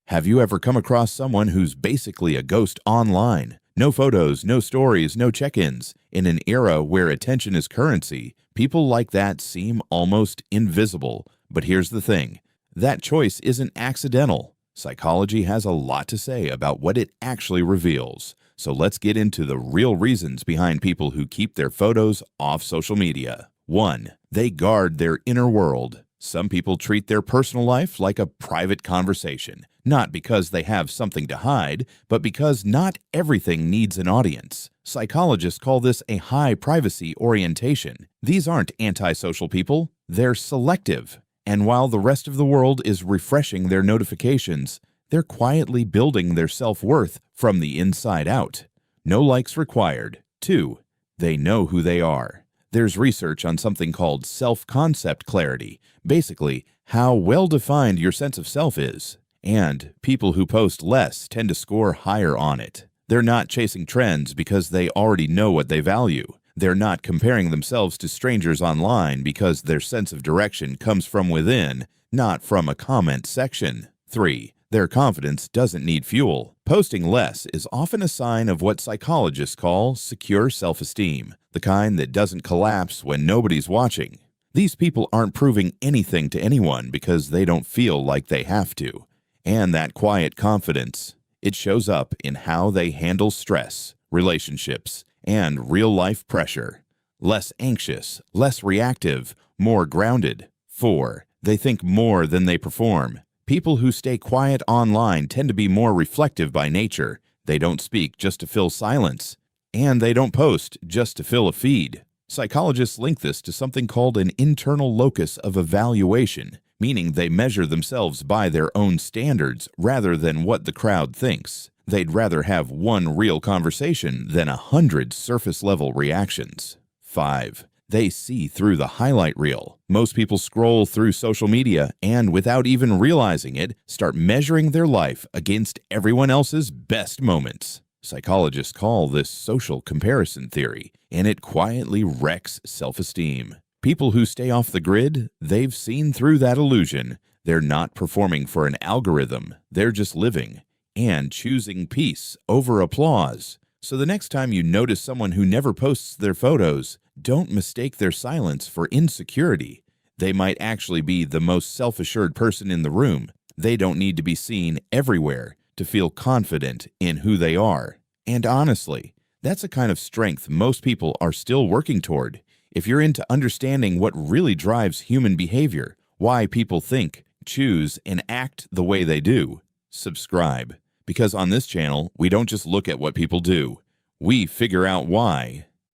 Have you ever come across someone who's basically a ghost online? No photos, no stories, no check-ins. In an era where attention is currency, people like that seem almost invisible. But here's the thing, that choice isn't accidental. Psychology has a lot to say about what it actually reveals. So let's get into the real reasons behind people who keep their photos off social media. 1. They guard their inner world. Some people treat their personal life like a private conversation, not because they have something to hide, but because not everything needs an audience. Psychologists call this a high privacy orientation. These aren't antisocial people, they're selective. And while the rest of the world is refreshing their notifications, they're quietly building their self-worth from the inside out. No likes required. 2. They know who they are. There's research on something called self-concept clarity, basically how well-defined your sense of self is. And people who post less tend to score higher on it. They're not chasing trends because they already know what they value. They're not comparing themselves to strangers online because their sense of direction comes from within, not from a comment section. 3. Their confidence doesn't need fuel. Posting less is often a sign of what psychologists call secure self-esteem, the kind that doesn't collapse when nobody's watching. These people aren't proving anything to anyone because they don't feel like they have to. And that quiet confidence, it shows up in how they handle stress, relationships, and real-life pressure. Less anxious, less reactive, more grounded. 4. They think more than they perform. People who stay quiet online tend to be more reflective by nature. They don't speak just to fill silence. And they don't post just to fill a feed. Psychologists link this to something called an internal locus of evaluation, meaning they measure themselves by their own standards rather than what the crowd thinks. They'd rather have one real conversation than 100 surface-level reactions. 5. They see through the highlight reel. Most people scroll through social media and, without even realizing it, start measuring their life against everyone else's best moments. Psychologists call this social comparison theory, and it quietly wrecks self-esteem. People who stay off the grid, they've seen through that illusion. They're not performing for an algorithm, they're just living and choosing peace over applause. So the next time you notice someone who never posts their photos, don't mistake their silence for insecurity. They might actually be the most self-assured person in the room. They don't need to be seen everywhere to feel confident in who they are. And honestly, that's a kind of strength most people are still working toward. If you're into understanding what really drives human behavior, why people think, choose, and act the way they do, subscribe. Because on this channel, we don't just look at what people do. We figure out why.